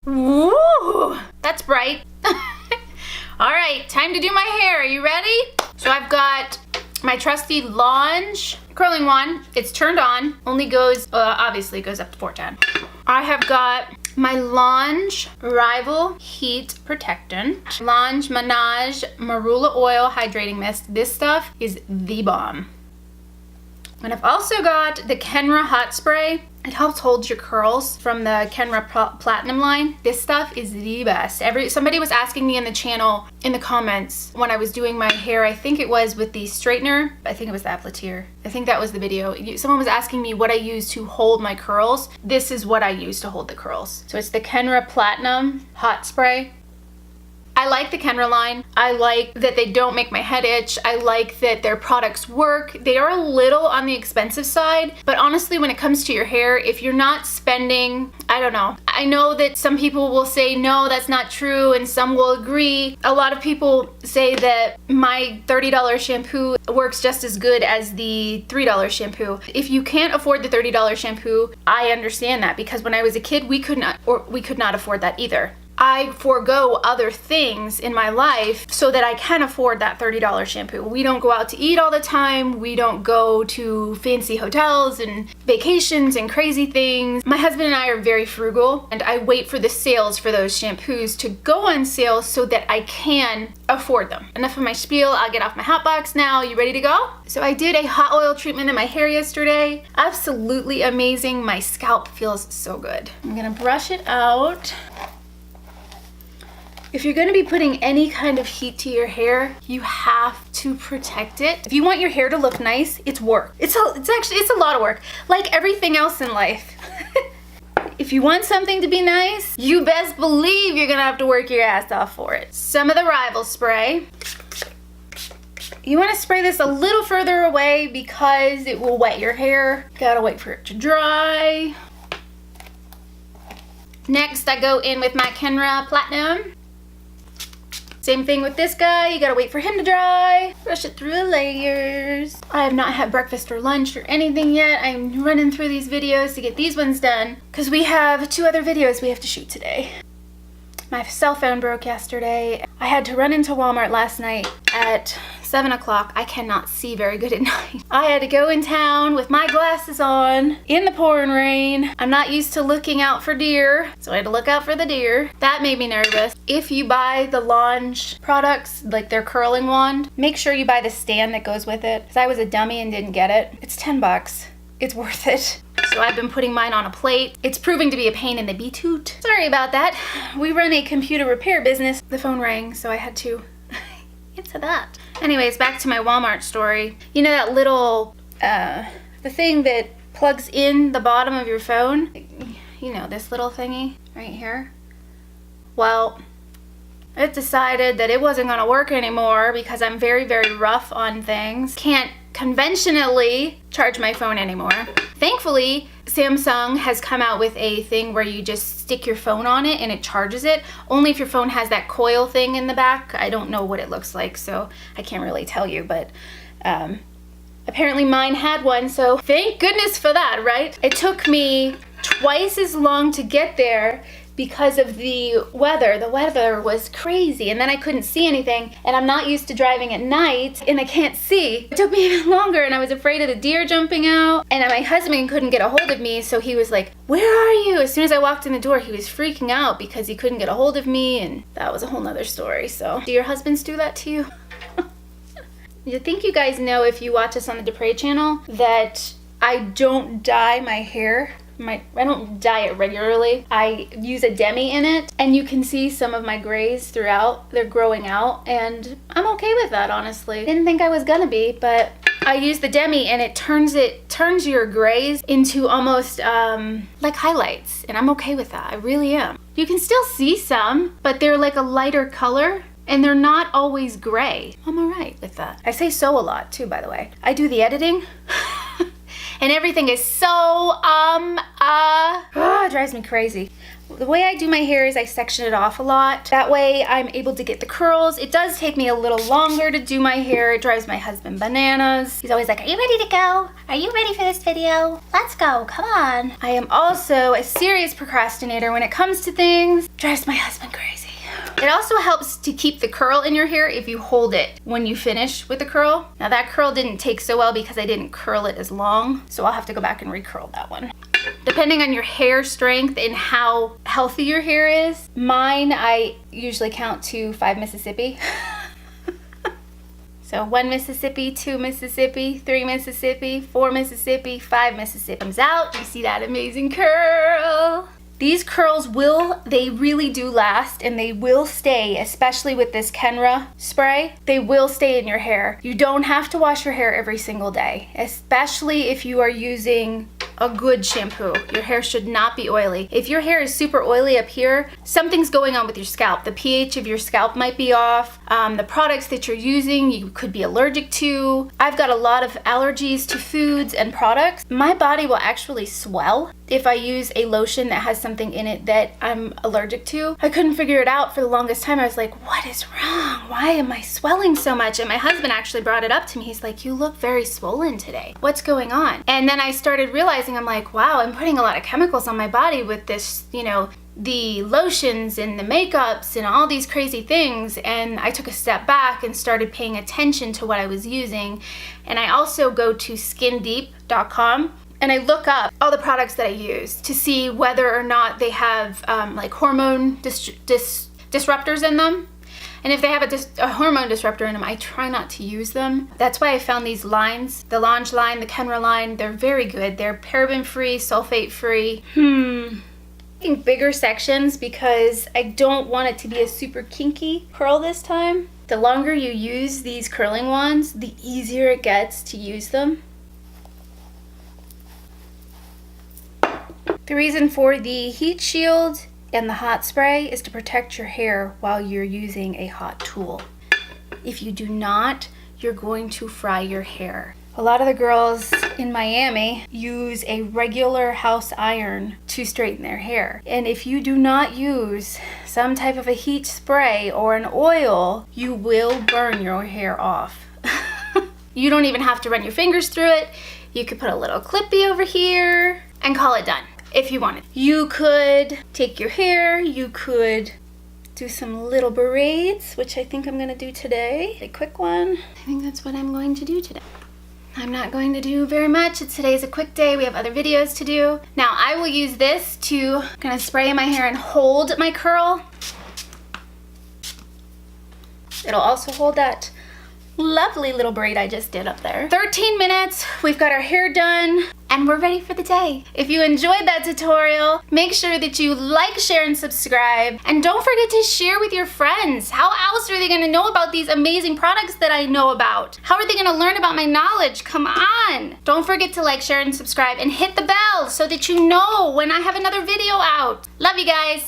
Ooh, that's bright. All right, time to do my hair. Are you ready? So I've got my trusty Lange curling wand. It's turned on, only goes, obviously goes up to 410. I have got my Lange Rival Heat Protectant, Lange Menage Marula Oil Hydrating Mist. This stuff is the bomb. And I've also got the Kenra Hot Spray. It helps hold your curls from the Kenra Platinum line. This stuff is the best. Somebody was asking me in the channel, in the comments, when I was doing my hair, I think it was with the straightener, I think it was the appliateur. I think that was the video. Someone was asking me what I use to hold my curls. This is what I use to hold the curls. So it's the Kenra Platinum Hot Spray. I like the Kenra line. I like that they don't make my head itch. I like that their products work. They are a little on the expensive side, but honestly, when it comes to your hair, if you're not spending, I don't know. I know that some people will say, no, that's not true, and some will agree. A lot of people say that my $30 shampoo works just as good as the $3 shampoo. If you can't afford the $30 shampoo, I understand that, because when I was a kid, we could not afford that either. I forego other things in my life so that I can afford that $30 shampoo. We don't go out to eat all the time. We don't go to fancy hotels and vacations and crazy things. My husband and I are very frugal, and I wait for the sales for those shampoos to go on sale so that I can afford them. Enough of my spiel. I'll get off my hot box now. You ready to go? So I did a hot oil treatment in my hair yesterday. Absolutely amazing. My scalp feels so good. I'm gonna brush it out. If you're going to be putting any kind of heat to your hair, you have to protect it. If you want your hair to look nice, it's work. It's a lot of work, like everything else in life. If you want something to be nice, you best believe you're going to have to work your ass off for it. Some of the Rival spray. You want to spray this a little further away because it will wet your hair. Gotta wait for it to dry. Next, I go in with my Kenra Platinum. Same thing with this guy, you gotta wait for him to dry. Brush it through the layers. I have not had breakfast or lunch or anything yet. I'm running through these videos to get these ones done because we have 2 other videos we have to shoot today. My cell phone broke yesterday. I had to run into Walmart last night at 7 o'clock. I cannot see very good at night. I had to go in town with my glasses on in the pouring rain. I'm not used to looking out for deer, so I had to look out for the deer. That made me nervous. If you buy the Lange products, like their curling wand, make sure you buy the stand that goes with it, because I was a dummy and didn't get it. It's 10 bucks. It's worth it. So I've been putting mine on a plate. It's proving to be a pain in the beetoot. Sorry about that. We run a computer repair business. The phone rang, so I had to answer that. Anyways, back to my Walmart story. You know that little, the thing that plugs in the bottom of your phone? You know, this little thingy right here? Well, it decided that it wasn't gonna work anymore because I'm very, very rough on things. Can't conventionally charge my phone anymore. Thankfully, Samsung has come out with a thing where you just stick your phone on it and it charges it. Only if your phone has that coil thing in the back. I don't know what it looks like, so I can't really tell you, but apparently mine had one, so thank goodness for that, right? It took me twice as long to get there because of the weather. The weather was crazy, and then I couldn't see anything, and I'm not used to driving at night, and I can't see. It took me even longer, and I was afraid of the deer jumping out, and my husband couldn't get a hold of me, so he was like, "Where are you?" As soon as I walked in the door, he was freaking out because he couldn't get a hold of me, and that was a whole nother story. So, do your husbands do that to you? I think you guys know, if you watch us on the Dupre channel, that I don't dye my hair. I don't dye it regularly. I use a demi in it, and you can see some of my grays throughout. They're growing out, and I'm okay with that, honestly. Didn't think I was gonna be, but I use the demi, and it turns your grays into almost like highlights, and I'm okay with that. I really am. You can still see some, but they're like a lighter color, and they're not always gray. I'm all right with that. I say so a lot too, by the way. I do the editing. And everything is so, it drives me crazy. The way I do my hair is I section it off a lot. That way I'm able to get the curls. It does take me a little longer to do my hair. It drives my husband bananas. He's always like, are you ready to go? Are you ready for this video? Let's go, come on. I am also a serious procrastinator when it comes to things. Drives my husband crazy. It also helps to keep the curl in your hair if you hold it when you finish with the curl. Now that curl didn't take so well because I didn't curl it as long, so I'll have to go back and recurl that one. Depending on your hair strength and how healthy your hair is, mine I usually count to 5 Mississippi. So 1 Mississippi, 2 Mississippi, 3 Mississippi, 4 Mississippi, 5 Mississippi. Comes out, you see that amazing curl. These curls they really do last and they will stay, especially with this Kenra spray. They will stay in your hair. You don't have to wash your hair every single day, especially if you are using a good shampoo. Your hair should not be oily. If your hair is super oily up here, something's going on with your scalp. The pH of your scalp might be off. The products that you're using, you could be allergic to. I've got a lot of allergies to foods and products. My body will actually swell if I use a lotion that has something in it that I'm allergic to. I couldn't figure it out for the longest time. I was like, what is wrong? Why am I swelling so much? And my husband actually brought it up to me. He's like, you look very swollen today. What's going on? And then I started realizing, I'm like, wow, I'm putting a lot of chemicals on my body with this, you know, the lotions and the makeups and all these crazy things. And I took a step back and started paying attention to what I was using. And I also go to skindeep.com and I look up all the products that I use to see whether or not they have like hormone disruptors in them. And if they have a hormone disruptor in them, I try not to use them. That's why I found these lines, the Lange line, the Kenra line. They're very good. They're paraben-free, sulfate-free. I think bigger sections because I don't want it to be a super kinky curl this time. The longer you use these curling wands, the easier it gets to use them. The reason for the heat shield and the hot spray is to protect your hair while you're using a hot tool. If you do not, you're going to fry your hair. A lot of the girls in Miami use a regular house iron to straighten their hair. And if you do not use some type of a heat spray or an oil, you will burn your hair off. You don't even have to run your fingers through it. You could put a little clippy over here and call it done. If you wanted. You could take your hair, you could do some little braids, which I think I'm gonna do today. A quick one. I think that's what I'm going to do today. I'm not going to do very much. Today's a quick day. We have other videos to do. Now I will use this to kind of spray in my hair and hold my curl. It'll also hold that lovely little braid I just did up there. 13 minutes, we've got our hair done, and we're ready for the day. If you enjoyed that tutorial, make sure that you like, share, and subscribe. And don't forget to share with your friends. How else are they gonna know about these amazing products that I know about? How are they gonna learn about my knowledge? Come on. Don't forget to like, share, and subscribe, and hit the bell so that you know when I have another video out. Love you guys.